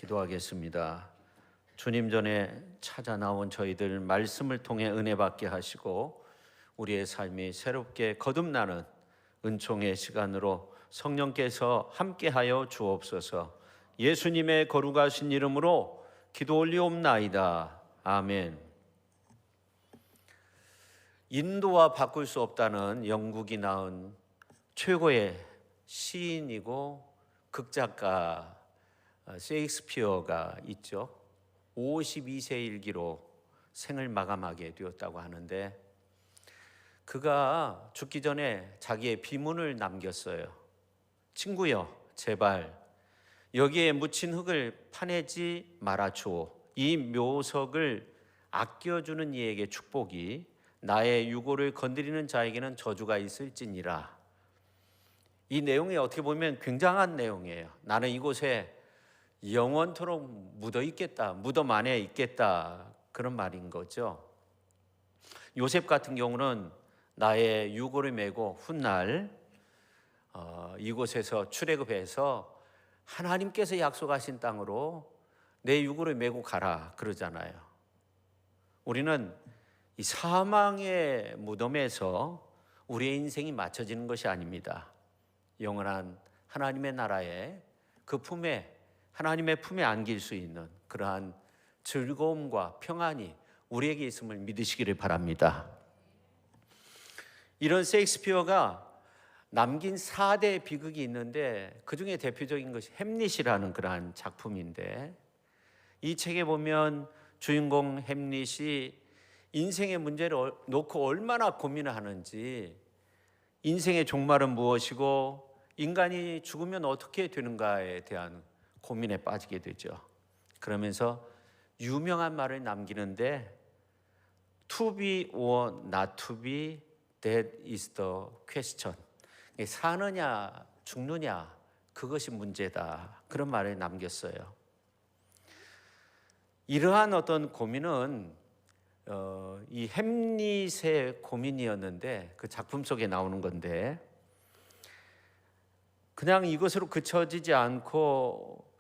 기도하겠습니다. 주님 전에 찾아 나온 저희들 말씀을 통해 은혜 받게 하시고 우리의 삶이 새롭게 거듭나는 은총의 시간으로 성령께서 함께하여 주옵소서. 예수님의 거룩하신 이름으로 기도 올리옵나이다. 아멘. 인도와 바꿀 수 없다는 영국이 낳은 최고의 시인이고 극작가 셰익스피어가 있죠. 52세 일기로 생을 마감하게 되었다고 하는데, 그가 죽기 전에 자기의 비문을 남겼어요. 친구여, 제발 여기에 묻힌 흙을 파내지 말아주오. 이 묘석을 아껴주는 이에게 축복이, 나의 유고를 건드리는 자에게는 저주가 있을지니라. 이 내용이 어떻게 보면 굉장한 내용이에요. 나는 이곳에 영원토록 묻어 있겠다, 무덤 안에 있겠다, 그런 말인 거죠. 요셉 같은 경우는 나의 유고를 메고 훗날 이곳에서 출애굽해서 하나님께서 약속하신 땅으로 내 유고를 메고 가라 그러잖아요. 우리는 이 사망의 무덤에서 우리의 인생이 맞춰지는 것이 아닙니다. 영원한 하나님의 나라에, 그 품에, 하나님의 품에 안길 수 있는 그러한 즐거움과 평안이 우리에게 있음을 믿으시기를 바랍니다. 이런 셰익스피어가 남긴 4대 비극이 있는데 그 중에 대표적인 것이 햄릿이라는 그러한 작품인데, 이 책에 보면 주인공 햄릿이 인생의 문제를 놓고 얼마나 고민을 하는지, 인생의 종말은 무엇이고 인간이 죽으면 어떻게 되는가에 대한 고민에 빠지게 되죠. 그러면서 유명한 말을 남기는데, To be or not to be, that is the question. 사느냐 죽느냐, 그것이 문제다, 그런 말을 남겼어요. 이러한 어떤 고민은 이 햄릿의 고민이었는데, 그 작품 속에 나오는 건데, 그냥 이것으로 그쳐지지 않고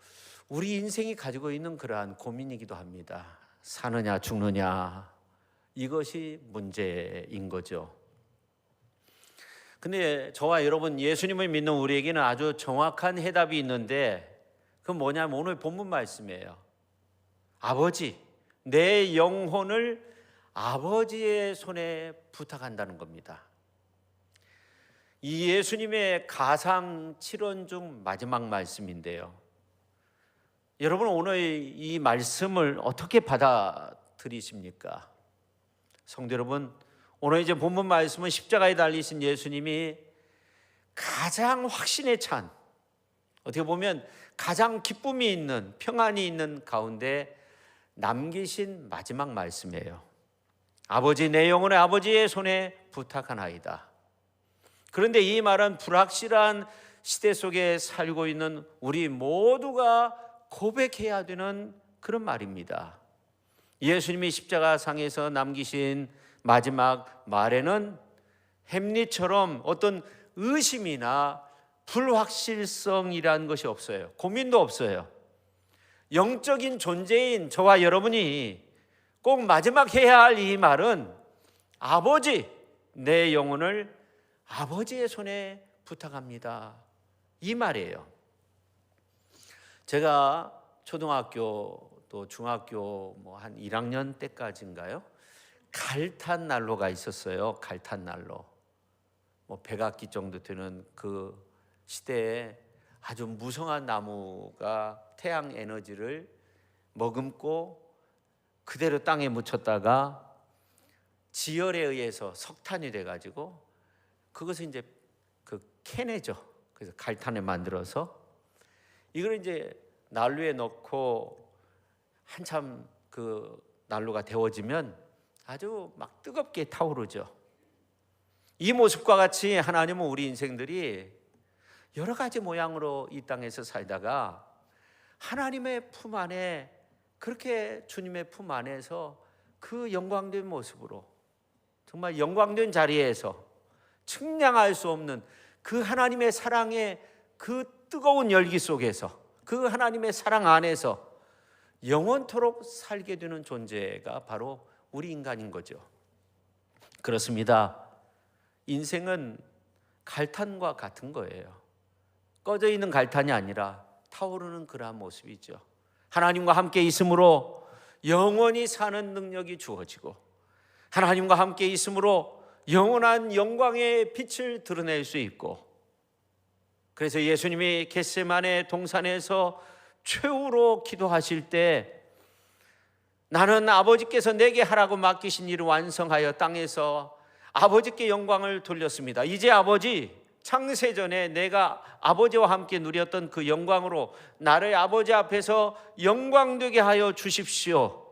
우리 인생이 가지고 있는 그러한 고민이기도 합니다. 사느냐 죽느냐, 이것이 문제인 거죠. 근데 저와 여러분, 예수님을 믿는 우리에게는 아주 정확한 해답이 있는데, 그건 뭐냐면 오늘 본문 말씀이에요. 아버지, 내 영혼을 아버지의 손에 부탁한다는 겁니다. 이 예수님의 가상 7원 중 마지막 말씀인데요. 여러분, 오늘 이 말씀을 어떻게 받아들이십니까? 성도 여러분, 오늘 이제 본문 말씀은 십자가에 달리신 예수님이 가장 확신에 찬, 어떻게 보면 가장 기쁨이 있는, 평안이 있는 가운데 남기신 마지막 말씀이에요. 아버지, 내 영혼을 아버지의 손에 부탁하나이다. 그런데 이 말은 불확실한 시대 속에 살고 있는 우리 모두가 고백해야 되는 그런 말입니다. 예수님이 십자가상에서 남기신 마지막 말에는 햄릿처럼 어떤 의심이나 불확실성이라는 것이 없어요. 고민도 없어요. 영적인 존재인 저와 여러분이 꼭 마지막 해야 할 이 말은, 아버지, 내 영혼을 아버지의 손에 부탁합니다, 이 말이에요. 제가 초등학교 또 중학교 한 1학년 때까지인가요? 갈탄난로가 있었어요. 갈탄난로. 백악기 정도 되는 그 시대에 아주 무성한 나무가 태양 에너지를 머금고 그대로 땅에 묻혔다가 지열에 의해서 석탄이 돼가지고 그것을 이제 캐내죠. 그래서 갈탄을 만들어서 이걸 이제 난로에 넣고 한참 그 난로가 데워지면 아주 막 뜨겁게 타오르죠. 이 모습과 같이 하나님은 우리 인생들이 여러 가지 모양으로 이 땅에서 살다가 하나님의 품 안에, 그렇게 주님의 품 안에서 그 영광된 모습으로, 정말 영광된 자리에서 측량할 수 없는 그 하나님의 사랑의 그 뜨거운 열기 속에서, 그 하나님의 사랑 안에서 영원토록 살게 되는 존재가 바로 우리 인간인 거죠. 그렇습니다. 인생은 갈탄과 같은 거예요. 꺼져 있는 갈탄이 아니라 타오르는 그러한 모습이죠. 하나님과 함께 있음으로 영원히 사는 능력이 주어지고, 하나님과 함께 있음으로 영원한 영광의 빛을 드러낼 수 있고, 그래서 예수님이 겟세마네 동산에서 최후로 기도하실 때 나는 아버지께서 내게 하라고 맡기신 일을 완성하여 땅에서 아버지께 영광을 돌렸습니다. 이제 아버지, 창세전에 내가 아버지와 함께 누렸던 그 영광으로 나를 아버지 앞에서 영광되게 하여 주십시오.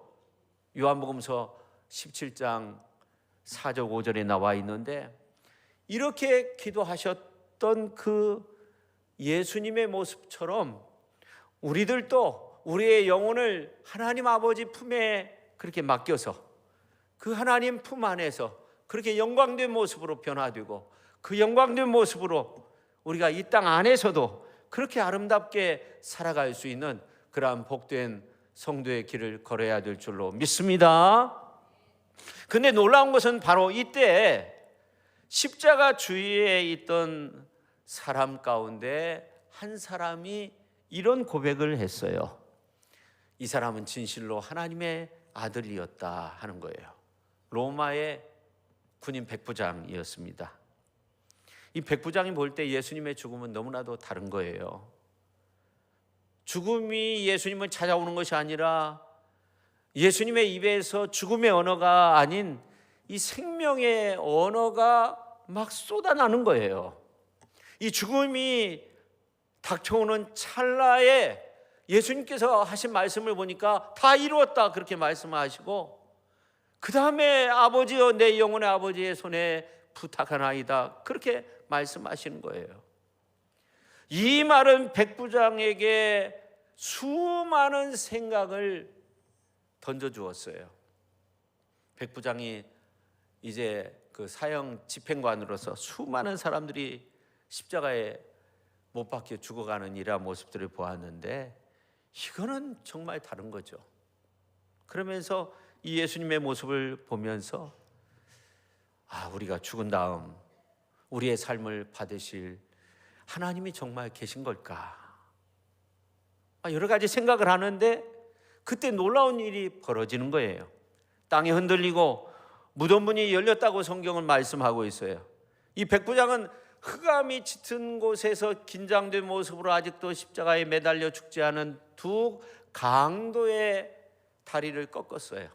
요한복음서 17장 4절 5절에 나와 있는데, 이렇게 기도하셨던 그 예수님의 모습처럼 우리들도 우리의 영혼을 하나님 아버지 품에 그렇게 맡겨서 그 하나님 품 안에서 그렇게 영광된 모습으로 변화되고, 그 영광된 모습으로 우리가 이 땅 안에서도 그렇게 아름답게 살아갈 수 있는 그러한 복된 성도의 길을 걸어야 될 줄로 믿습니다. 근데 놀라운 것은 바로 이때 십자가 주위에 있던 사람 가운데 한 사람이 이런 고백을 했어요. 이 사람은 진실로 하나님의 아들이었다 하는 거예요. 로마의 군인 백부장이었습니다. 이 백부장이 볼 때 예수님의 죽음은 너무나도 다른 거예요. 죽음이 예수님을 찾아오는 것이 아니라 예수님의 입에서 죽음의 언어가 아닌 이 생명의 언어가 막 쏟아나는 거예요. 이 죽음이 닥쳐오는 찰나에 예수님께서 하신 말씀을 보니까 다 이루었다 그렇게 말씀하시고, 그 다음에 아버지여 내 영혼의 아버지의 손에 부탁하나이다 그렇게 말씀하시는 거예요. 이 말은 백부장에게 수많은 생각을 던져주었어요. 백부장이 이제 그 사형 집행관으로서 수많은 사람들이 십자가에 못 박혀 죽어가는 이러한 모습들을 보았는데, 이거는 정말 다른 거죠. 그러면서 이 예수님의 모습을 보면서 우리가 죽은 다음 우리의 삶을 받으실 하나님이 정말 계신 걸까? 여러 가지 생각을 하는데 그때 놀라운 일이 벌어지는 거예요. 땅이 흔들리고 무덤문이 열렸다고 성경은 말씀하고 있어요. 이 백부장은 흑암이 짙은 곳에서 긴장된 모습으로 아직도 십자가에 매달려 죽지 않은 두 강도의 다리를 꺾었어요.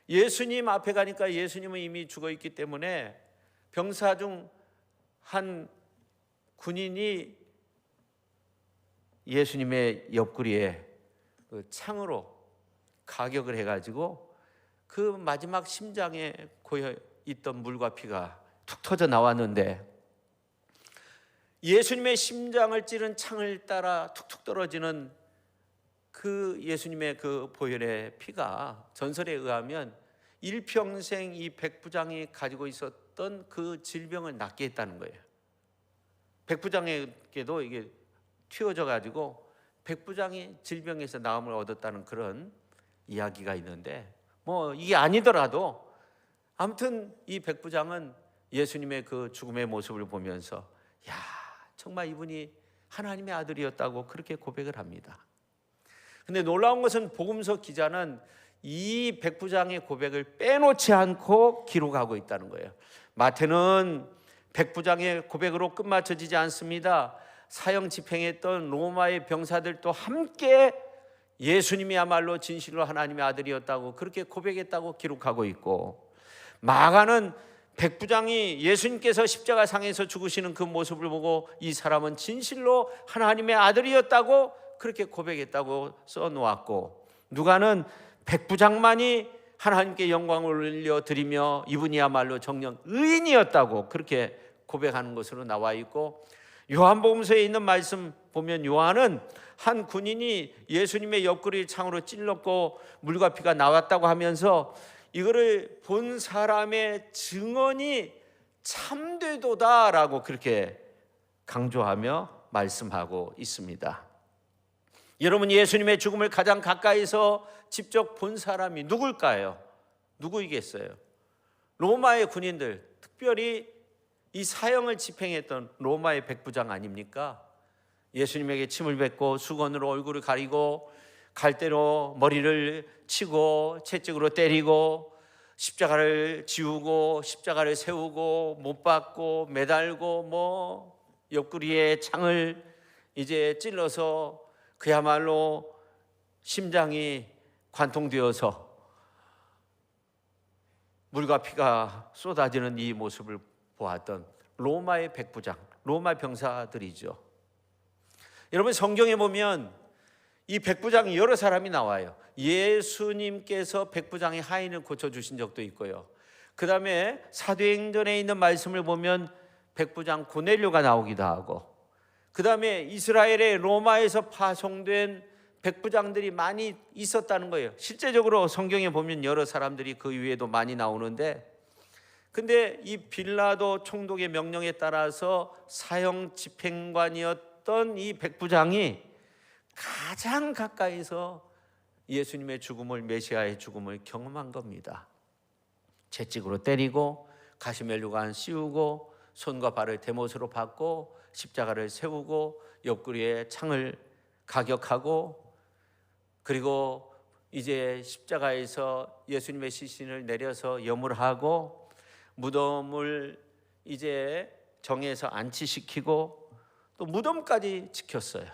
예수님 앞에 가니까 예수님은 이미 죽어 있기 때문에 병사 중 한 군인이 예수님의 옆구리에 그 창으로 가격을 해가지고 그 마지막 심장에 고여 있던 물과 피가 툭 터져 나왔는데, 예수님의 심장을 찌른 창을 따라 툭툭 떨어지는 그 예수님의 그 보혈의 피가 전설에 의하면 일평생 이 백부장이 가지고 있었던 그 질병을 낫게 했다는 거예요. 백부장에게도 이게 튀어져 가지고 백부장이 질병에서 나음을 얻었다는 그런 이야기가 있는데, 뭐 이게 아니더라도 아무튼 이 백부장은 예수님의 그 죽음의 모습을 보면서 정말 이분이 하나님의 아들이었다고 그렇게 고백을 합니다. 근데 놀라운 것은 복음서 기자는 이 백부장의 고백을 빼놓지 않고 기록하고 있다는 거예요. 마태는 백부장의 고백으로 끝마쳐지지 않습니다. 사형 집행했던 로마의 병사들도 함께 예수님이야말로 진실로 하나님의 아들이었다고 그렇게 고백했다고 기록하고 있고, 마가는 백부장이 예수님께서 십자가상에서 죽으시는 그 모습을 보고 이 사람은 진실로 하나님의 아들이었다고 그렇게 고백했다고 써놓았고, 누가는 백부장만이 하나님께 영광을 올려드리며 이분이야말로 정녕 의인이었다고 그렇게 고백하는 것으로 나와 있고, 요한복음서에 있는 말씀 보면 요한은 한 군인이 예수님의 옆구리 창으로 찔렀고 물과 피가 나왔다고 하면서 이거를 본 사람의 증언이 참되도다라고 그렇게 강조하며 말씀하고 있습니다. 여러분, 예수님의 죽음을 가장 가까이서 직접 본 사람이 누굴까요? 누구이겠어요? 로마의 군인들, 특별히 이 사형을 집행했던 로마의 백부장 아닙니까? 예수님에게 침을 뱉고 수건으로 얼굴을 가리고 갈대로 머리를 치고 채찍으로 때리고 십자가를 지우고 십자가를 세우고 못 박고 매달고 옆구리에 창을 이제 찔러서 그야말로 심장이 관통되어서 물과 피가 쏟아지는 이 모습을 보았던 로마의 백부장, 로마 병사들이죠. 여러분, 성경에 보면 이 백부장이 여러 사람이 나와요. 예수님께서 백부장의 하인을 고쳐주신 적도 있고요. 그 다음에 사도행전에 있는 말씀을 보면 백부장 고넬료가 나오기도 하고, 그 다음에 이스라엘의 로마에서 파송된 백부장들이 많이 있었다는 거예요. 실제적으로 성경에 보면 여러 사람들이 그 위에도 많이 나오는데, 근데 이 빌라도 총독의 명령에 따라서 사형 집행관이었던 이 백부장이 가장 가까이서 예수님의 죽음을, 메시아의 죽음을 경험한 겁니다. 채찍으로 때리고 가시멜류관 씌우고 손과 발을 대못으로 박고 십자가를 세우고 옆구리에 창을 가격하고, 그리고 이제 십자가에서 예수님의 시신을 내려서 염을하고 무덤을 이제 정해서 안치시키고 또 무덤까지 지켰어요.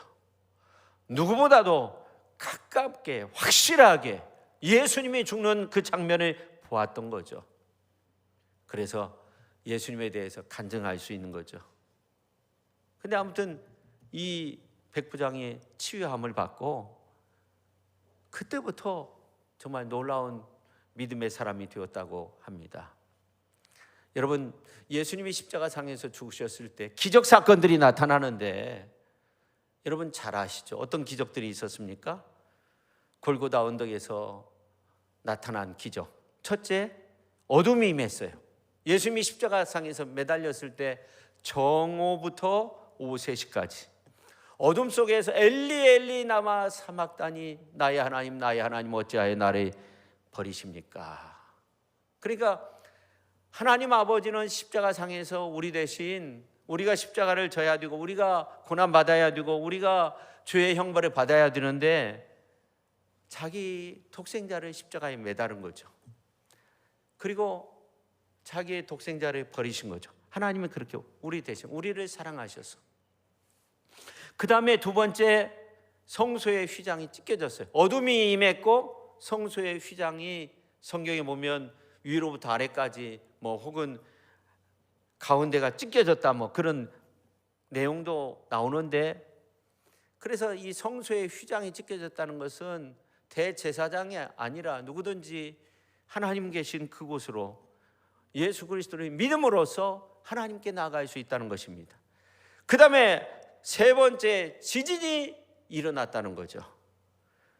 누구보다도 가깝게 확실하게 예수님이 죽는 그 장면을 보았던 거죠. 그래서 예수님에 대해서 간증할 수 있는 거죠. 근데 아무튼 이 백부장이 치유함을 받고 그때부터 정말 놀라운 믿음의 사람이 되었다고 합니다. 여러분, 예수님이 십자가상에서 죽으셨을 때 기적 사건들이 나타나는데 여러분 잘 아시죠? 어떤 기적들이 있었습니까? 골고다 언덕에서 나타난 기적. 첫째, 어둠이 임했어요. 예수님이 십자가상에서 매달렸을 때 정오부터 오후 3시까지 어둠 속에서 엘리 엘리 나마 사막다니, 나의 하나님 나의 하나님 어찌하여 나를 버리십니까? 그러니까 하나님 아버지는 십자가상에서 우리 대신, 우리가 십자가를 져야 되고 우리가 고난받아야 되고 우리가 죄의 형벌을 받아야 되는데 자기 독생자를 십자가에 매달은 거죠. 그리고 자기의 독생자를 버리신 거죠. 하나님은 그렇게 우리 대신 우리를 사랑하셔서. 그 다음에 두 번째, 성소의 휘장이 찢겨졌어요. 어둠이 임했고 성소의 휘장이 성경에 보면 위로부터 아래까지 혹은 가운데가 찢겨졌다 그런 내용도 나오는데, 그래서 이 성소의 휘장이 찢겨졌다는 것은 대제사장이 아니라 누구든지 하나님 계신 그곳으로 예수 그리스도를 믿음으로써 하나님께 나아갈 수 있다는 것입니다. 그 다음에 세 번째, 지진이 일어났다는 거죠.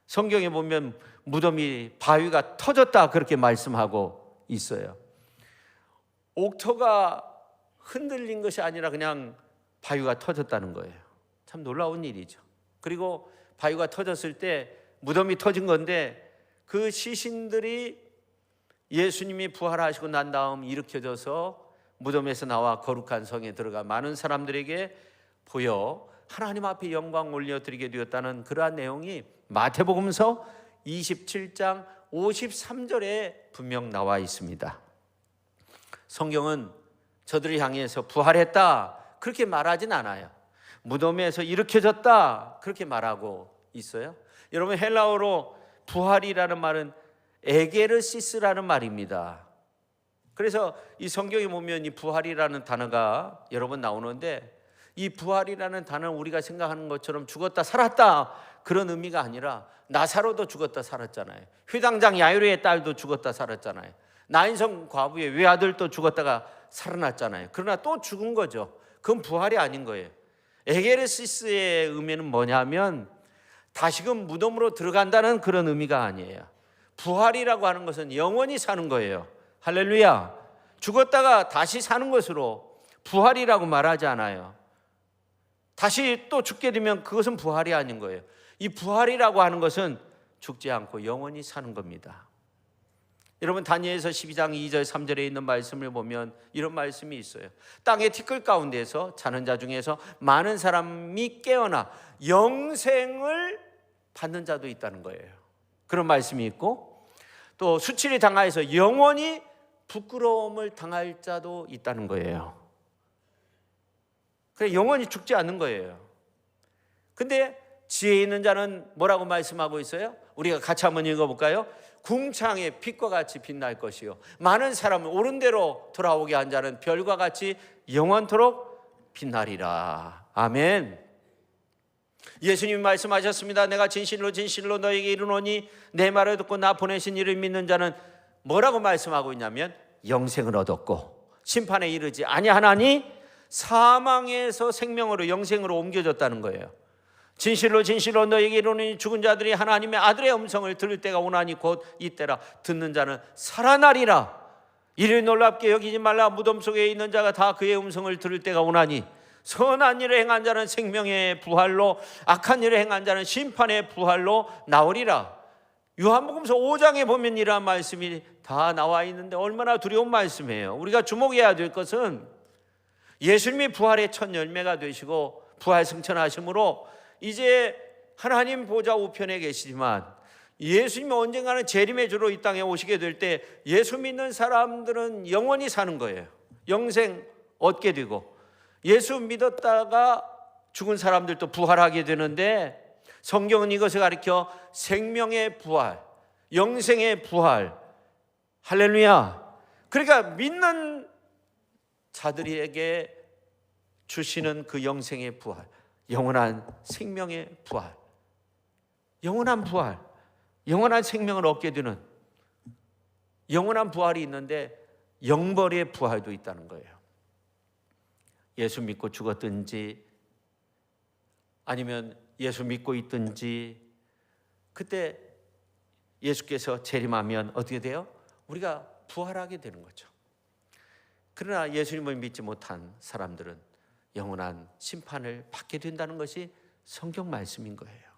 성경에 보면 무덤이, 바위가 터졌다 그렇게 말씀하고 있어요. 옥토가 흔들린 것이 아니라 그냥 바위가 터졌다는 거예요. 참 놀라운 일이죠. 그리고 바위가 터졌을 때 무덤이 터진 건데 그 시신들이 예수님이 부활하시고 난 다음 일으켜져서 무덤에서 나와 거룩한 성에 들어가 많은 사람들에게 보여 하나님 앞에 영광 올려드리게 되었다는 그러한 내용이 마태복음서 27장 53절에 분명 나와 있습니다. 성경은 저들을 향해서 부활했다 그렇게 말하진 않아요. 무덤에서 일으켜졌다 그렇게 말하고 있어요. 여러분, 헬라어로 부활이라는 말은 에게르시스라는 말입니다. 그래서 이 성경에 보면 이 부활이라는 단어가 여러 번 나오는데, 이 부활이라는 단어는 우리가 생각하는 것처럼 죽었다 살았다 그런 의미가 아니라, 나사로도 죽었다 살았잖아요. 회당장 야이로의 딸도 죽었다 살았잖아요. 나인성 과부의 외아들도 죽었다가 살아났잖아요. 그러나 또 죽은 거죠. 그건 부활이 아닌 거예요. 에게르시스의 의미는 뭐냐면 다시금 무덤으로 들어간다는 그런 의미가 아니에요. 부활이라고 하는 것은 영원히 사는 거예요. 할렐루야. 죽었다가 다시 사는 것으로 부활이라고 말하지 않아요. 다시 또 죽게 되면 그것은 부활이 아닌 거예요. 이 부활이라고 하는 것은 죽지 않고 영원히 사는 겁니다. 여러분 다니엘서 12장 2절 3절에 있는 말씀을 보면 이런 말씀이 있어요. 땅의 티끌 가운데서 자는 자 중에서 많은 사람이 깨어나 영생을 받는 자도 있다는 거예요. 그런 말씀이 있고, 또 수치를 당하여서 영원히 부끄러움을 당할 자도 있다는 거예요. 그래, 영원히 죽지 않는 거예요. 근데 지혜 있는 자는 뭐라고 말씀하고 있어요? 우리가 같이 한번 읽어볼까요? 궁창의 빛과 같이 빛날 것이요 많은 사람을 옳은 대로 돌아오게 한 자는 별과 같이 영원토록 빛나리라. 아멘. 예수님이 말씀하셨습니다. 내가 진실로 진실로 너에게 이르노니 내 말을 듣고 나 보내신 이를 믿는 자는 뭐라고 말씀하고 있냐면 영생을 얻었고 심판에 이르지 아니하나니 사망에서 생명으로 영생으로 옮겨졌다는 거예요. 진실로 진실로 너에게 이르노니 죽은 자들이 하나님의 아들의 음성을 들을 때가 오나니 곧 이때라. 듣는 자는 살아나리라. 이를 놀랍게 여기지 말라. 무덤 속에 있는 자가 다 그의 음성을 들을 때가 오나니 선한 일을 행한 자는 생명의 부활로 악한 일을 행한 자는 심판의 부활로 나오리라. 요한복음서 5장에 보면 이러한 말씀이 다 나와 있는데 얼마나 두려운 말씀이에요. 우리가 주목해야 될 것은 예수님이 부활의 첫 열매가 되시고 부활 승천하심으로 이제 하나님 보좌 우편에 계시지만 예수님이 언젠가는 재림의 주로 이 땅에 오시게 될 때 예수 믿는 사람들은 영원히 사는 거예요. 영생 얻게 되고, 예수 믿었다가 죽은 사람들도 부활하게 되는데 성경은 이것을 가리켜 생명의 부활, 영생의 부활, 할렐루야. 그러니까 믿는 자들에게 주시는 그 영생의 부활, 영원한 생명의 부활, 영원한 부활, 영원한 생명을 얻게 되는 영원한 부활이 있는데 영벌의 부활도 있다는 거예요. 예수 믿고 죽었든지 아니면 예수 믿고 있든지 그때 예수께서 재림하면 어떻게 돼요? 우리가 부활하게 되는 거죠. 그러나 예수님을 믿지 못한 사람들은 영원한 심판을 받게 된다는 것이 성경 말씀인 거예요.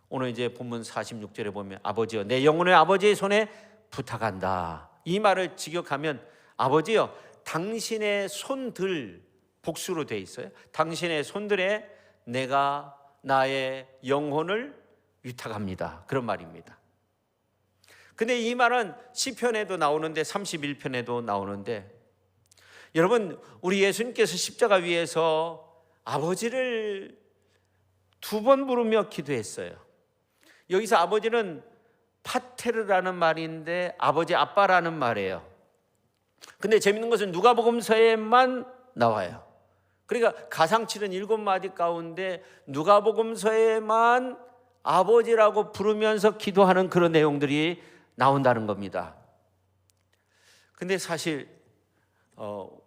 오늘 이제 본문 46절에 보면 아버지여 내 영혼을 아버지의 손에 부탁한다. 이 말을 직역하면 아버지여 당신의 손들, 복수로 돼 있어요. 당신의 손들에 내가 나의 영혼을 위탁합니다. 그런 말입니다. 근데 이 말은 시편에도 나오는데 31편에도 나오는데 여러분 우리 예수님께서 십자가 위에서 아버지를 2번 부르며 기도했어요. 여기서 아버지는 파테르라는 말인데 아버지 아빠라는 말이에요. 근데 재밌는 것은 누가복음서에만 나와요. 그러니까 가상치는 7마디 가운데 누가복음서에만 아버지라고 부르면서 기도하는 그런 내용들이 나온다는 겁니다. 근데 사실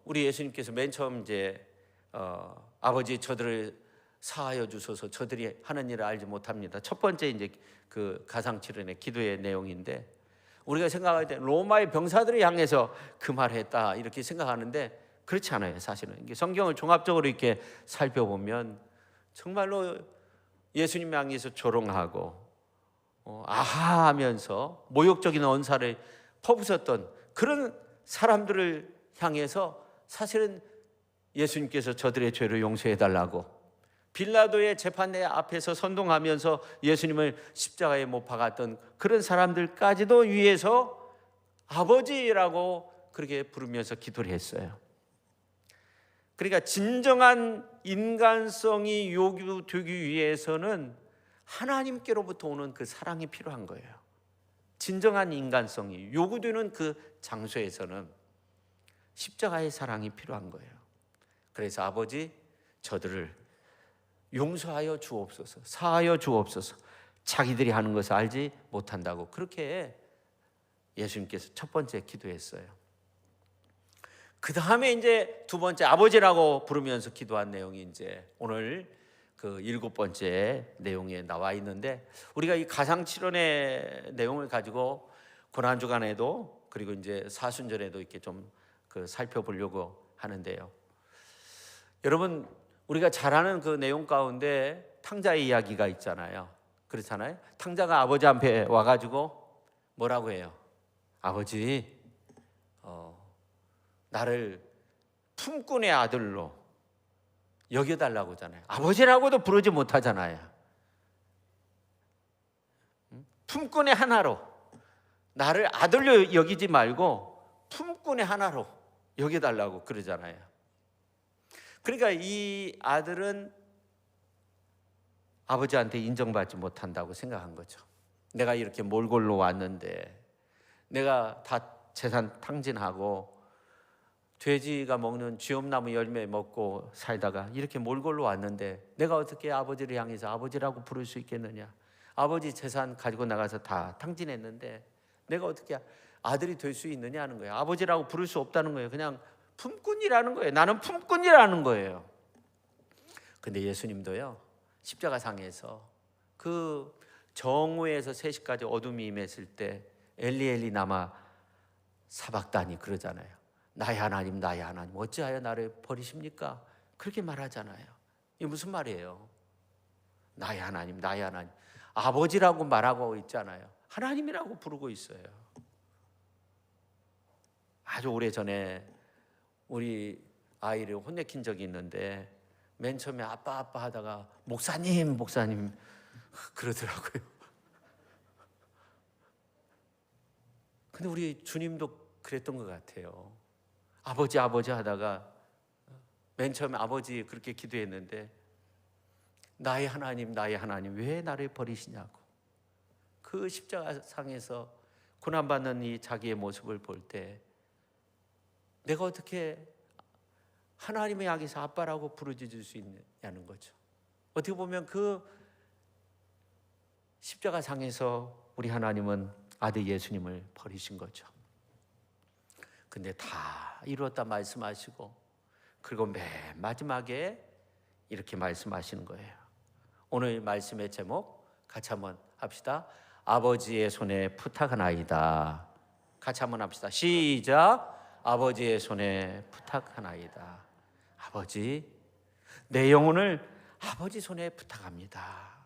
우리 예수님께서 맨 처음 이제 아버지 저들을 사하여 주소서 저들이 하는 일을 알지 못합니다. 첫 번째 이제 그 가상치른의 기도의 내용인데 우리가 생각할 때 로마의 병사들을 향해서 그 말을 했다 이렇게 생각하는데 그렇지 않아요. 사실은 성경을 종합적으로 이렇게 살펴보면 정말로 예수님 향해서 조롱하고 아하 하면서 모욕적인 언사를 퍼부었던 그런 사람들을 향해서 사실은 예수님께서 저들의 죄를 용서해 달라고 빌라도의 재판대 앞에서 선동하면서 예수님을 십자가에 못 박았던 그런 사람들까지도 위해서 아버지라고 그렇게 부르면서 기도를 했어요. 그러니까 진정한 인간성이 요구되기 위해서는 하나님께로부터 오는 그 사랑이 필요한 거예요. 진정한 인간성이 요구되는 그 장소에서는 십자가의 사랑이 필요한 거예요. 그래서 아버지 저들을 용서하여 주옵소서, 사하여 주옵소서. 자기들이 하는 것을 알지 못한다고 그렇게 예수님께서 첫 번째 기도했어요. 그 다음에 이제 두 번째 아버지라고 부르면서 기도한 내용이 이제 오늘 그 7번째 내용에 나와 있는데 우리가 이 가상칠언의 내용을 가지고 고난주간에도 그리고 이제 사순절에도 이렇게 좀 그 살펴보려고 하는데요. 여러분 우리가 잘 아는 그 내용 가운데 탕자의 이야기가 있잖아요. 그렇잖아요. 탕자가 아버지 앞에 와가지고 뭐라고 해요? 아버지, 나를 품꾼의 아들로 여겨달라고 하잖아요. 아버지라고도 부르지 못하잖아요. 품꾼의 하나로, 나를 아들로 여기지 말고 품꾼의 하나로 여겨달라고 그러잖아요. 그러니까 이 아들은 아버지한테 인정받지 못한다고 생각한 거죠. 내가 이렇게 몰골로 왔는데, 내가 다 재산 탕진하고 돼지가 먹는 쥐엄나무 열매 먹고 살다가 이렇게 몰골로 왔는데 내가 어떻게 아버지를 향해서 아버지라고 부를 수 있겠느냐. 아버지 재산 가지고 나가서 다 탕진했는데 내가 어떻게 아들이 될 수 있느냐 하는 거예요. 아버지라고 부를 수 없다는 거예요. 그냥 품꾼이라는 거예요. 나는 품꾼이라는 거예요. 근데 예수님도요, 십자가상에서 그 정오에서 3시까지 어둠이 임했을 때 엘리 엘리 나마 사박다니 그러잖아요. 나의 하나님, 나의 하나님, 어찌하여 나를 버리십니까? 그렇게 말하잖아요. 이게 무슨 말이에요? 나의 하나님, 나의 하나님. 아버지라고 말하고 있잖아요. 하나님이라고 부르고 있어요. 아주 오래전에 우리 아이를 혼내킨 적이 있는데 맨 처음에 아빠 하다가 목사님 그러더라고요. 근데 우리 주님도 그랬던 것 같아요. 아버지 하다가 맨 처음에 아버지 그렇게 기도했는데 나의 하나님 왜 나를 버리시냐고. 그 십자가상에서 고난받는 이 자기의 모습을 볼 때 내가 어떻게 하나님의 향해서 아빠라고 부르짖을 수 있냐는 거죠. 어떻게 보면 그 십자가상에서 우리 하나님은 아들 예수님을 버리신 거죠. 근데 다 이루었다 말씀하시고, 그리고 맨 마지막에 이렇게 말씀하시는 거예요. 오늘 말씀의 제목 같이 한번 합시다. 아버지의 손에 부탁하나이다. 같이 한번 합시다. 시작. 아버지의 손에 부탁하나이다. 아버지, 내 영혼을 아버지 손에 부탁합니다.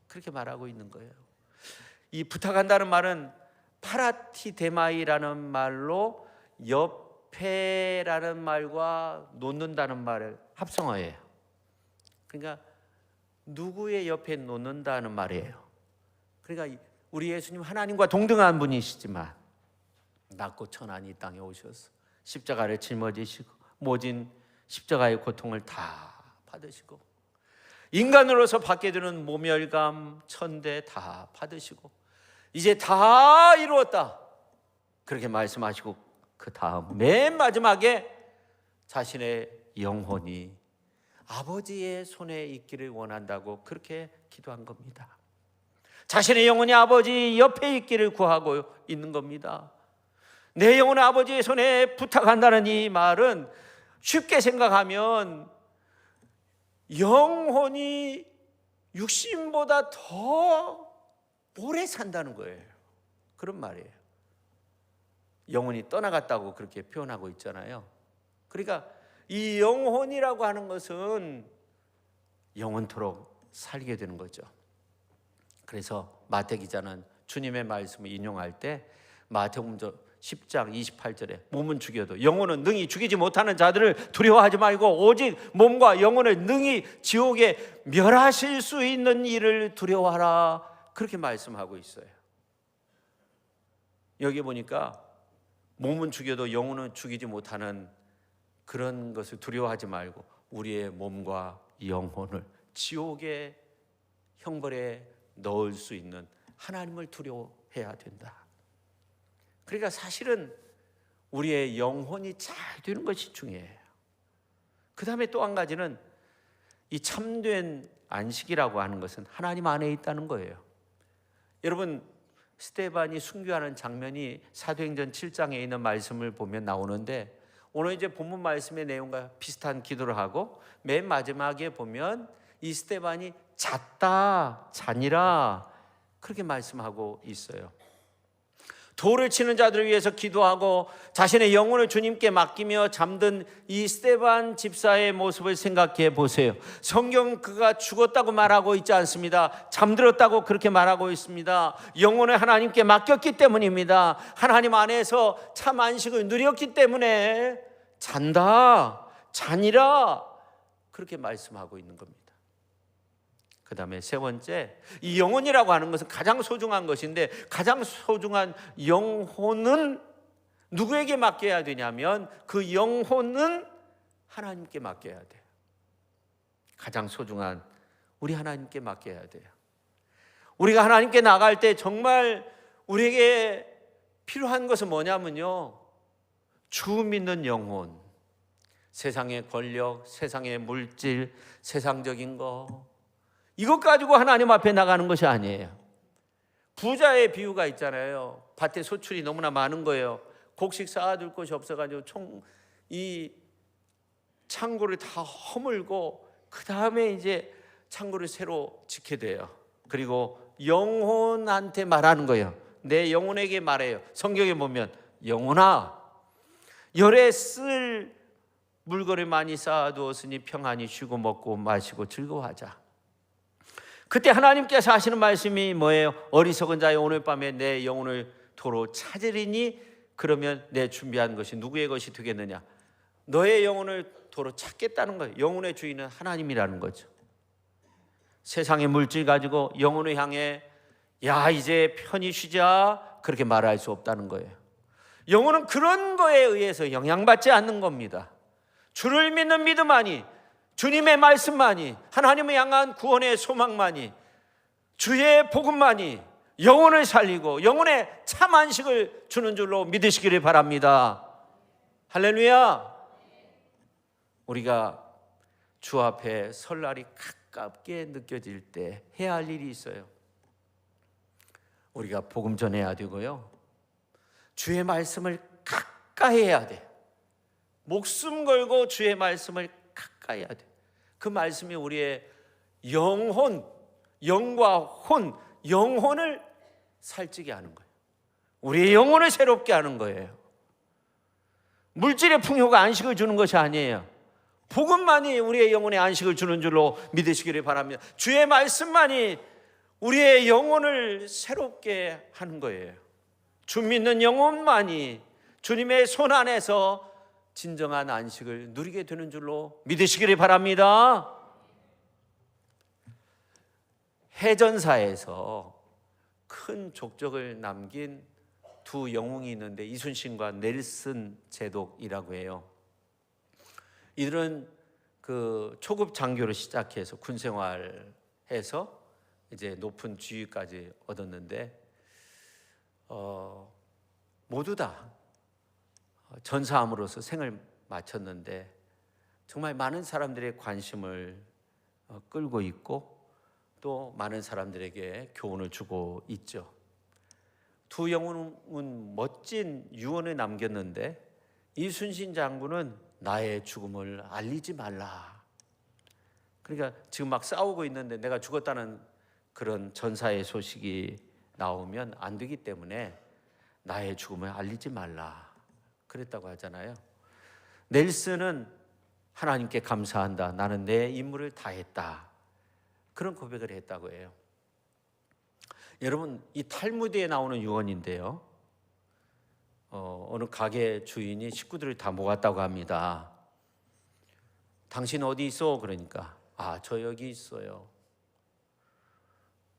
그렇게 말하고 있는 거예요. 이 부탁한다는 말은 파라티데마이라는 말로 옆에라는 말과 놓는다는 말을 합성어예요. 그러니까 누구의 옆에 놓는다는 말이에요. 그러니까 우리 예수님 하나님과 동등한 분이시지만 낮고 천한 이 땅에 오셔서 십자가를 짊어지시고 모진 십자가의 고통을 다 받으시고 인간으로서 받게 되는 모멸감, 천대 다 받으시고 이제 다 이루었다 그렇게 말씀하시고 그 다음 맨 마지막에 자신의 영혼이 아버지의 손에 있기를 원한다고 그렇게 기도한 겁니다. 자신의 영혼이 아버지 옆에 있기를 구하고 있는 겁니다. 내 영혼을 아버지의 손에 부탁한다는 이 말은 쉽게 생각하면 영혼이 육신보다 더 오래 산다는 거예요. 그런 말이에요. 영혼이 떠나갔다고 그렇게 표현하고 있잖아요. 그러니까 이 영혼이라고 하는 것은 영원토록 살게 되는 거죠. 그래서 마태 기자는 주님의 말씀을 인용할 때 마태복음 10장 28절에 몸은 죽여도 영혼은 능히 죽이지 못하는 자들을 두려워하지 말고 오직 몸과 영혼을 능히 지옥에 멸하실 수 있는 일을 두려워하라 그렇게 말씀하고 있어요. 여기 보니까 몸은 죽여도 영혼은 죽이지 못하는 그런 것을 두려워하지 말고 우리의 몸과 영혼을 지옥의 형벌에 넣을 수 있는 하나님을 두려워해야 된다. 그러니까 사실은 우리의 영혼이 잘 되는 것이 중요해요. 그 다음에 또 한 가지는 이 참된 안식이라고 하는 것은 하나님 안에 있다는 거예요. 여러분 스데반이 순교하는 장면이 사도행전 7장에 있는 말씀을 보면 나오는데 오늘 이제 본문 말씀의 내용과 비슷한 기도를 하고 맨 마지막에 보면 이 스데반이 잤다, 자니라 그렇게 말씀하고 있어요. 돌을 치는 자들을 위해서 기도하고 자신의 영혼을 주님께 맡기며 잠든 이 스데반 집사의 모습을 생각해 보세요. 성경 그가 죽었다고 말하고 있지 않습니다. 잠들었다고 그렇게 말하고 있습니다. 영혼을 하나님께 맡겼기 때문입니다. 하나님 안에서 참 안식을 누렸기 때문에 잔다, 잔이라 그렇게 말씀하고 있는 겁니다. 그 다음에 세 번째, 이 영혼이라고 하는 것은 가장 소중한 것인데, 가장 소중한 영혼은 누구에게 맡겨야 되냐면 그 영혼은 하나님께 맡겨야 돼요. 가장 소중한 우리 하나님께 맡겨야 돼요. 우리가 하나님께 나갈 때 정말 우리에게 필요한 것은 뭐냐면요, 주 믿는 영혼. 세상의 권력, 세상의 물질, 세상적인 거, 이것 가지고 하나님 앞에 나가는 것이 아니에요. 부자의 비유가 있잖아요. 밭에 소출이 너무나 많은 거예요. 곡식 쌓아둘 곳이 없어가지고 이 창고를 다 허물고 그 다음에 이제 창고를 새로 짓게 돼요. 그리고 영혼한테 말하는 거예요. 내 영혼에게 말해요. 성경에 보면 영혼아, 열에 쓸 물건을 많이 쌓아두었으니 평안히 쉬고 먹고 마시고 즐거워하자. 그때 하나님께서 하시는 말씀이 뭐예요? 어리석은 자여 오늘 밤에 내 영혼을 도로 찾으리니 그러면 내 준비한 것이 누구의 것이 되겠느냐? 너의 영혼을 도로 찾겠다는 거예요. 영혼의 주인은 하나님이라는 거죠. 세상의 물질 가지고 영혼을 향해 야 이제 편히 쉬자 그렇게 말할 수 없다는 거예요. 영혼은 그런 거에 의해서 영향받지 않는 겁니다. 주를 믿는 믿음만이, 주님의 말씀만이, 하나님을 향한 구원의 소망만이, 주의 복음만이 영혼을 살리고 영혼의 참 안식을 주는 줄로 믿으시기를 바랍니다. 할렐루야. 우리가 주 앞에 설 날이 가깝게 느껴질 때 해야 할 일이 있어요. 우리가 복음 전해야 되고요, 주의 말씀을 가까이 해야 돼. 목숨 걸고 주의 말씀을 가까이 해야 돼. 그 말씀이 우리의 영혼, 영과 혼, 영혼을 살찌게 하는 거예요. 우리의 영혼을 새롭게 하는 거예요. 물질의 풍요가 안식을 주는 것이 아니에요. 복음만이 우리의 영혼에 안식을 주는 줄로 믿으시기를 바랍니다. 주의 말씀만이 우리의 영혼을 새롭게 하는 거예요. 주 믿는 영혼만이 주님의 손 안에서 진정한 안식을 누리게 되는 줄로 믿으시기를 바랍니다. 해전사에서 큰 족적을 남긴 두 영웅이 있는데 이순신과 넬슨 제독이라고 해요. 이들은 그 초급 장교로 시작해서 군 생활해서 이제 높은 지위까지 얻었는데 모두 다 전사함으로써 생을 마쳤는데 정말 많은 사람들의 관심을 끌고 있고 또 많은 사람들에게 교훈을 주고 있죠. 두 영웅은 멋진 유언을 남겼는데 이순신 장군은 나의 죽음을 알리지 말라. 그러니까 지금 막 싸우고 있는데 내가 죽었다는 그런 전사의 소식이 나오면 안 되기 때문에 나의 죽음을 알리지 말라 그랬다고 하잖아요. 넬슨은 하나님께 감사한다. 나는 내 임무를 다했다. 그런 고백을 했다고 해요. 여러분, 이 탈무드에 나오는 유언인데요. 어느 가게 주인이 식구들을 다 모았다고 합니다. 당신 어디 있어? 그러니까 저 여기 있어요.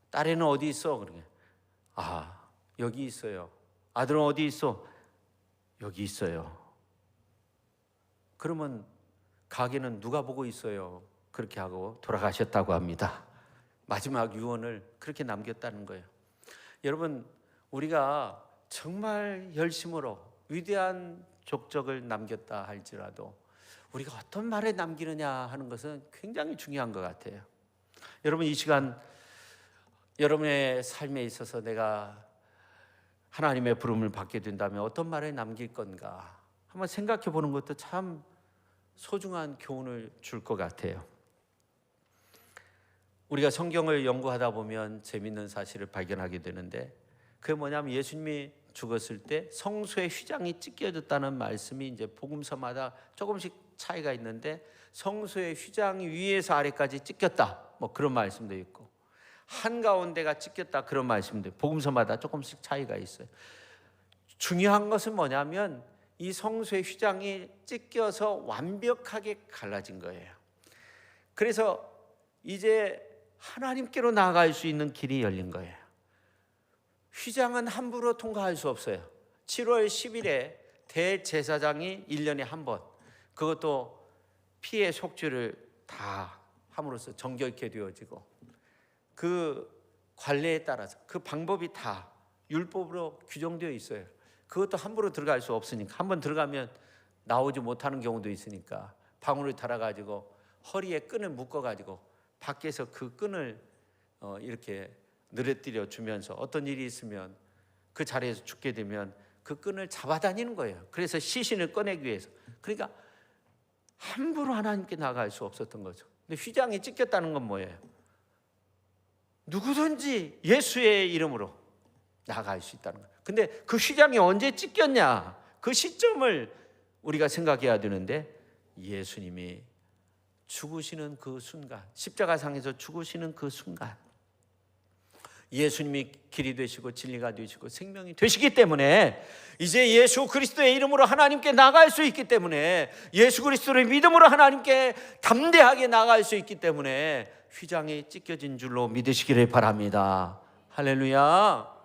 딸애는 어디 있어? 그러니까 여기 있어요. 아들은 어디 있어? 여기 있어요. 그러면 가게는 누가 보고 있어요? 그렇게 하고 돌아가셨다고 합니다. 마지막 유언을 그렇게 남겼다는 거예요. 여러분, 우리가 정말 열심으로 위대한 족적을 남겼다 할지라도 우리가 어떤 말을 남기느냐 하는 것은 굉장히 중요한 것 같아요. 여러분, 이 시간 여러분의 삶에 있어서 내가 하나님의 부름을 받게 된다면 어떤 말을 남길 건가 한번 생각해 보는 것도 참 소중한 교훈을 줄 것 같아요. 우리가 성경을 연구하다 보면 재미있는 사실을 발견하게 되는데 그게 뭐냐면 예수님이 죽었을 때 성소의 휘장이 찢겨졌다는 말씀이 이제 복음서마다 조금씩 차이가 있는데, 성소의 휘장 위에서 아래까지 찢겼다, 뭐 그런 말씀도 있고, 한가운데가 찢겼다, 그런 말씀도 있고, 복음서마다 조금씩 차이가 있어요. 중요한 것은 뭐냐면 이 성소의 휘장이 찢겨서 완벽하게 갈라진 거예요. 그래서 이제 하나님께로 나아갈 수 있는 길이 열린 거예요. 휘장은 함부로 통과할 수 없어요. 7월 10일에 대제사장이 1년에 한 번, 그것도 피의 속죄를 다 함으로써 정결케 되어지고, 그 관례에 따라서 그 방법이 다 율법으로 규정되어 있어요. 그것도 함부로 들어갈 수 없으니까, 한번 들어가면 나오지 못하는 경우도 있으니까 방울을 달아가지고 허리에 끈을 묶어가지고 밖에서 그 끈을 이렇게 늘어뜨려 주면서 어떤 일이 있으면 그 자리에서 죽게 되면 그 끈을 잡아다니는 거예요. 그래서 시신을 꺼내기 위해서. 그러니까 함부로 하나님께 나갈 수 없었던 거죠. 근데 휘장이 찢겼다는 건 뭐예요? 누구든지 예수의 이름으로 나갈 수 있다는 거예요. 근데 그 휘장이 언제 찢겼냐? 그 시점을 우리가 생각해야 되는데, 예수님이 죽으시는 그 순간, 십자가상에서 죽으시는 그 순간, 예수님이 길이 되시고 진리가 되시고 생명이 되시기 때문에 이제 예수 그리스도의 이름으로 하나님께 나갈 수 있기 때문에, 예수 그리스도를 믿음으로 하나님께 담대하게 나갈 수 있기 때문에 휘장이 찢겨진 줄로 믿으시기를 바랍니다. 할렐루야.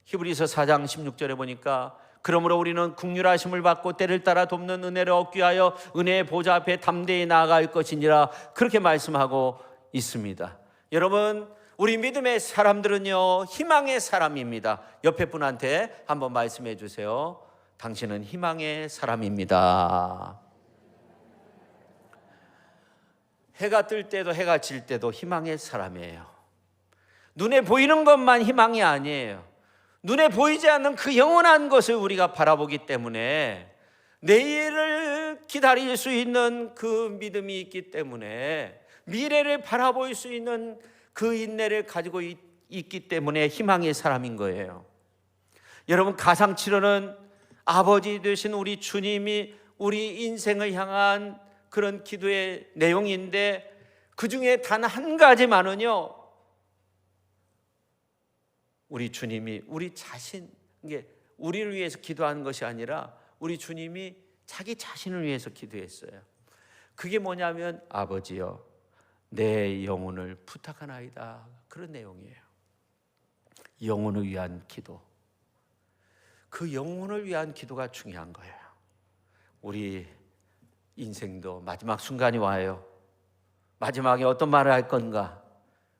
히브리서 4장 16절에 보니까, 그러므로 우리는 긍휼하심을 받고 때를 따라 돕는 은혜를 얻기 위하여 은혜의 보좌 앞에 담대히 나아갈 것이니라, 그렇게 말씀하고 있습니다. 여러분, 우리 믿음의 사람들은요, 희망의 사람입니다. 옆에 분한테 한번 말씀해 주세요. 당신은 희망의 사람입니다. 해가 뜰 때도 해가 질 때도 희망의 사람이에요. 눈에 보이는 것만 희망이 아니에요. 눈에 보이지 않는 그 영원한 것을 우리가 바라보기 때문에, 내일을 기다릴 수 있는 그 믿음이 있기 때문에, 미래를 바라볼 수 있는 그 인내를 가지고 있기 때문에 희망의 사람인 거예요. 여러분, 가상치료는 아버지 되신 우리 주님이 우리 인생을 향한 그런 기도의 내용인데, 그 중에 단 한 가지만은요, 우리 주님이 우리 자신, 이게 우리를 위해서 기도하는 것이 아니라 우리 주님이 자기 자신을 위해서 기도했어요. 그게 뭐냐면, 아버지여 내 영혼을 부탁하나이다, 그런 내용이에요. 영혼을 위한 기도, 그 영혼을 위한 기도가 중요한 거예요. 우리 인생도 마지막 순간이 와요. 마지막에 어떤 말을 할 건가,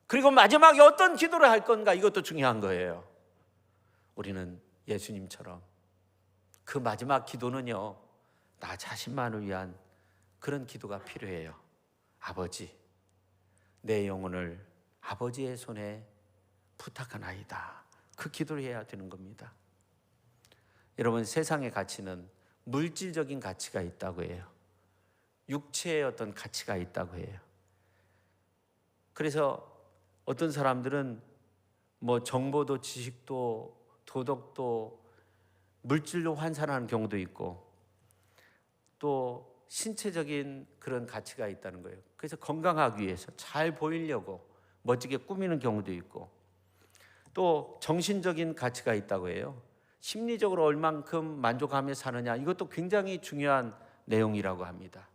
그리고 마지막에 어떤 기도를 할 건가, 이것도 중요한 거예요. 우리는 예수님처럼 그 마지막 기도는요, 나 자신만을 위한 그런 기도가 필요해요. 아버지, 내 영혼을 아버지의 손에 부탁하나이다, 그 기도를 해야 되는 겁니다. 여러분, 세상의 가치는 물질적인 가치가 있다고 해요. 육체의 어떤 가치가 있다고 해요. 그래서 어떤 사람들은 뭐 정보도 지식도 도덕도 물질로 환산하는 경우도 있고, 또 신체적인 그런 가치가 있다는 거예요. 그래서 건강하기 위해서 잘 보이려고 멋지게 꾸미는 경우도 있고, 또 정신적인 가치가 있다고 해요. 심리적으로 얼만큼 만족하며 사느냐, 이것도 굉장히 중요한 내용이라고 합니다.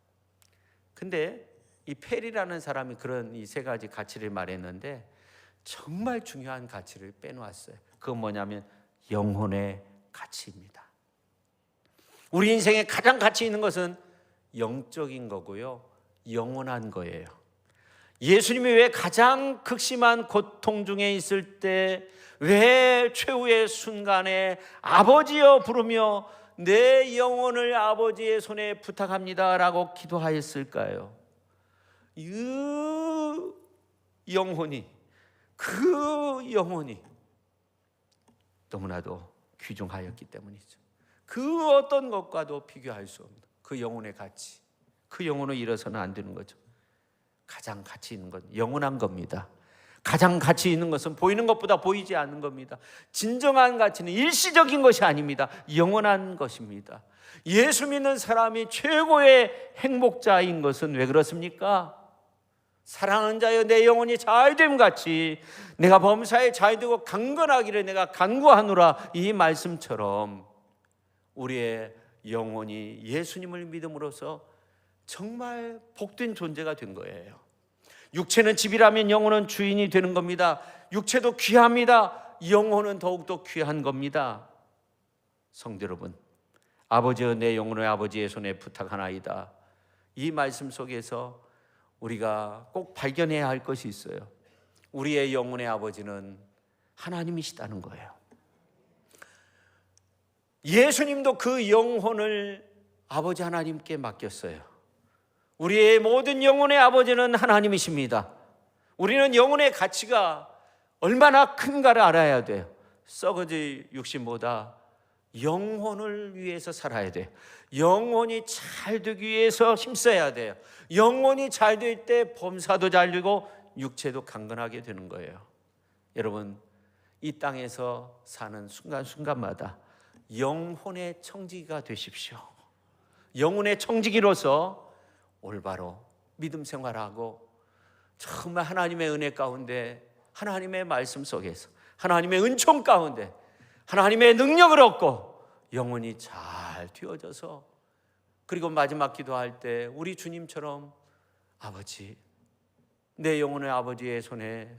근데 이 페리라는 사람이 그런 이 세 가지 가치를 말했는데, 정말 중요한 가치를 빼놓았어요. 그건 뭐냐면 영혼의 가치입니다. 우리 인생에 가장 가치 있는 것은 영적인 거고요, 영원한 거예요. 예수님이 왜 가장 극심한 고통 중에 있을 때, 왜 최후의 순간에 아버지여 부르며 내 영혼을 아버지의 손에 부탁합니다 라고 기도하였을까요? 그 영혼이 너무나도 귀중하였기 때문이죠. 그 어떤 것과도 비교할 수 없는 그 영혼의 가치, 그 영혼을 잃어서는 안 되는 거죠. 가장 가치 있는 건 영원한 겁니다. 가장 가치 있는 것은 보이는 것보다 보이지 않는 겁니다. 진정한 가치는 일시적인 것이 아닙니다. 영원한 것입니다. 예수 믿는 사람이 최고의 행복자인 것은 왜 그렇습니까? 사랑하는 자여 내 영혼이 자유됨 같이 내가 범사에 자유되고 강건하기를 내가 간구하노라, 이 말씀처럼 우리의 영혼이 예수님을 믿음으로써 정말 복된 존재가 된 거예요. 육체는 집이라면 영혼은 주인이 되는 겁니다. 육체도 귀합니다. 영혼은 더욱더 귀한 겁니다. 성도 여러분, 아버지여 내 영혼을 아버지의 손에 부탁하나이다. 이 말씀 속에서 우리가 꼭 발견해야 할 것이 있어요. 우리의 영혼의 아버지는 하나님이시다는 거예요. 예수님도 그 영혼을 아버지 하나님께 맡겼어요. 우리의 모든 영혼의 아버지는 하나님이십니다. 우리는 영혼의 가치가 얼마나 큰가를 알아야 돼요. 썩어질 육신보다 영혼을 위해서 살아야 돼요. 영혼이 잘 되기 위해서 힘써야 돼요. 영혼이 잘 될 때 범사도 잘 되고 육체도 강건하게 되는 거예요. 여러분, 이 땅에서 사는 순간순간마다 영혼의 청지기가 되십시오. 영혼의 청지기로서 올바로 믿음 생활하고 정말 하나님의 은혜 가운데, 하나님의 말씀 속에서, 하나님의 은총 가운데 하나님의 능력을 얻고 영혼이 잘 튀어져서, 그리고 마지막 기도할 때 우리 주님처럼 아버지 내 영혼의 아버지의 손에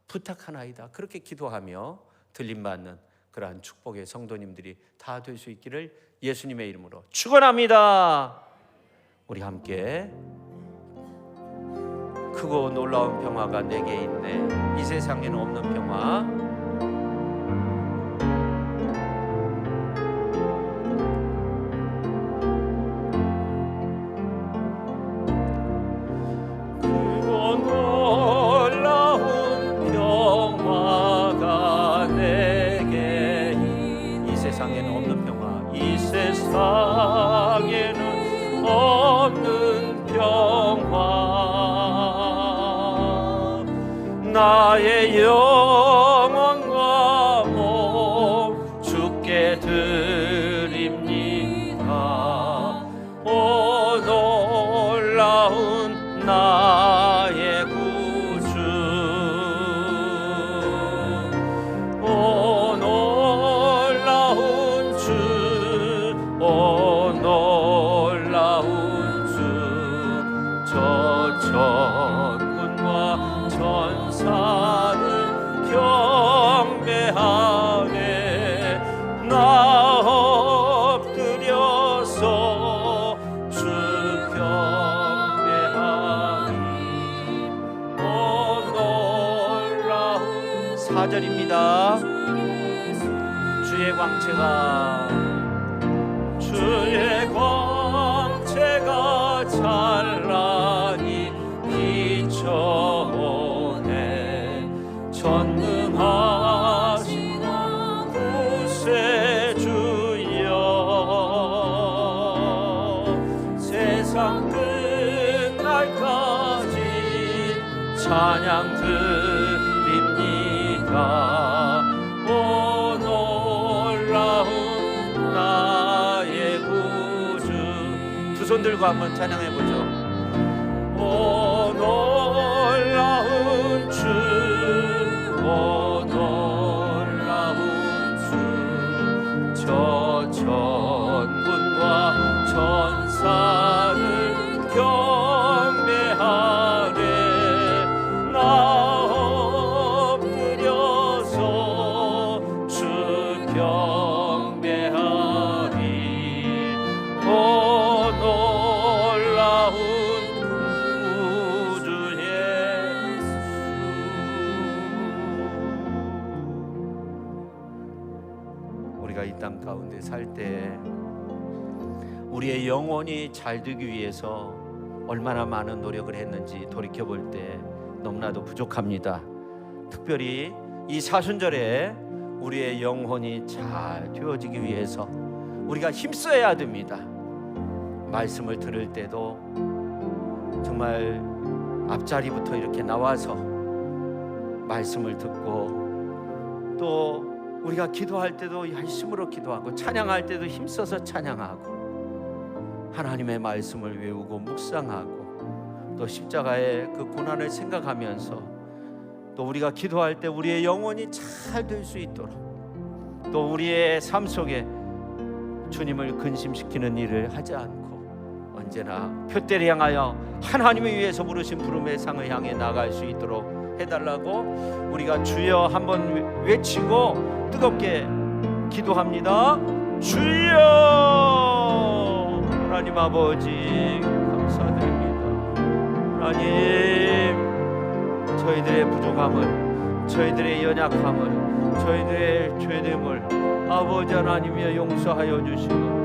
부탁하나이다, 그렇게 기도하며 들림받는 그러한 축복의 성도님들이 다 될 수 있기를 예수님의 이름으로 축원합니다. 우리 함께 크고 놀라운 평화가 내게 있네, 이 세상에는 없는 평화. 크고 놀라운 평화가 내게 있네, 이 세상에는 없는 평화, 이 세상에는 없는 평화. 나의 영혼과 몸 주께 드립니다. 오 놀라운 나의 구주, 오 놀라운 주, 오 놀라운 주, 저 천군과 천사를 경배하네. 나 엎드려서 주 경배하니. 오 놀라운 4절입니다. 주의 광채가 찬란히 비춰오네. 전능하신 구세주여, 세상 끝날까지 찬양 드립니다. 오 놀라운 나의 구주. 두 손 들고 한번 찬양해보죠. 오 놀라운 주, 오 놀라운 주, 저 천군과 천사를 경배하네. 나 엎드려서 주 경배하리. 오 놀라운 구주 예수. 우리가 이 땅 가운데 살 때 우리의 영혼이 잘 되기 위해서 얼마나 많은 노력을 했는지 돌이켜볼 때 너무나도 부족합니다. 특별히 이 사순절에 우리의 영혼이 잘 되어지기 위해서 우리가 힘써야 됩니다. 말씀을 들을 때도 정말 앞자리부터 이렇게 나와서 말씀을 듣고 또 우리가 기도할 때도 열심으로 기도하고 찬양할 때도 힘써서 찬양하고 하나님의 말씀을 외우고 묵상하고 또 십자가의 그 고난을 생각하면서 또 우리가 기도할 때 우리의 영혼이 잘 될 수 있도록 또 우리의 삶 속에 주님을 근심시키는 일을 하지 않고 언제나 표대를 향하여 하나님을 위해서 부르신 부름의 상을 향해 나갈 수 있도록 해달라고 우리가 주여 한번 외치고 뜨겁게 기도합니다. 주여! 하나님 아버지 감사드립니다. 하나님, 저희들의 부족함을, 저희들의 연약함을, 저희들의 죄됨을 아버지 하나님이여 용서하여 주시고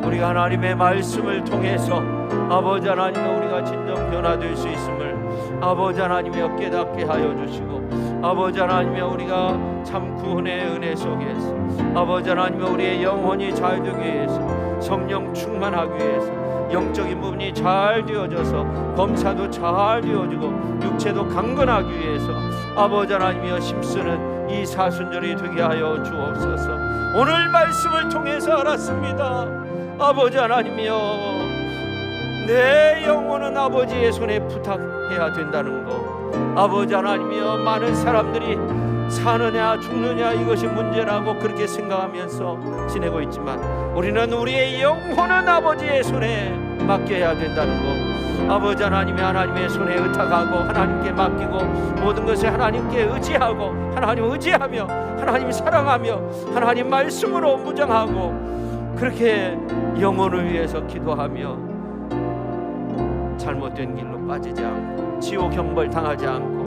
우리가 하나님의 말씀을 통해서 아버지 하나님이여 우리가 진정 변화될 수 있음을 아버지 하나님이여 깨닫게 하여 주시고 아버지 하나님이여 우리가 참 구원의 은혜 속에서 아버지 하나님이여 우리의 영혼이 잘 되기 위해서 성령 충만하기 위해서 영적인 부분이 잘 되어져서 범사도 잘 되어지고 육체도 강건하기 위해서 아버지 하나님이여 힘쓰는 이 사순절이 되게 하여 주옵소서. 오늘 말씀을 통해서 알았습니다. 아버지 하나님이여 내 영혼은 아버지의 손에 부탁해야 된다는 것, 아버지 하나님이여 많은 사람들이 사느냐 죽느냐 이것이 문제라고 그렇게 생각하면서 지내고 있지만 우리는 우리의 영혼은 아버지의 손에 맡겨야 된다는 것, 아버지 하나님의 손에 의탁하고 하나님께 맡기고 모든 것을 하나님께 의지하고 하나님 의지하며 하나님 사랑하며 하나님 말씀으로 무장하고 그렇게 영혼을 위해서 기도하며 잘못된 길로 빠지지 않고 지옥 형벌 당하지 않고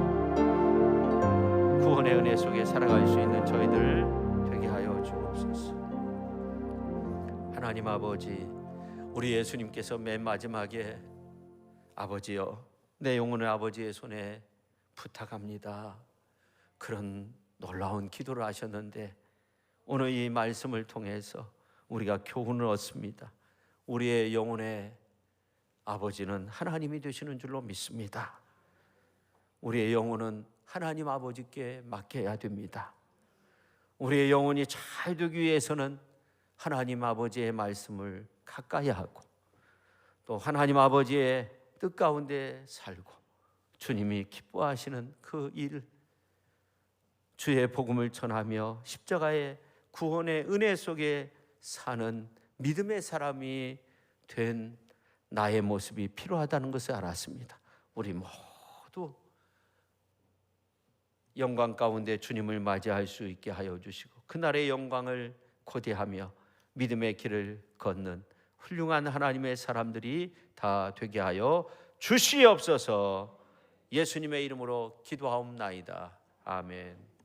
구원의 은혜 속에 살아갈 수 있는 저희들 되게 하여 주옵소서. 하나님 아버지, 우리 예수님께서 맨 마지막에 아버지여 내 영혼을 아버지의 손에 부탁합니다 그런 놀라운 기도를 하셨는데 오늘 이 말씀을 통해서 우리가 교훈을 얻습니다. 우리의 영혼의 아버지는 하나님이 되시는 줄로 믿습니다. 우리의 영혼은 하나님 아버지께 맡겨야 됩니다. 우리의 영혼이 잘 되기 위해서는 하나님 아버지의 말씀을 가까이 하고 또 하나님 아버지의 뜻 가운데 살고 주님이 기뻐하시는 그 일, 주의 복음을 전하며 십자가의 구원의 은혜 속에 사는 믿음의 사람이 된 나의 모습이 필요하다는 것을 알았습니다. 우리 모두 영광 가운데 주님을 맞이할 수 있게 하여 주시고 그날의 영광을 고대하며 믿음의 길을 걷는 훌륭한 하나님의 사람들이 다 되게 하여 주시옵소서. 예수님의 이름으로 기도하옵나이다. 아멘.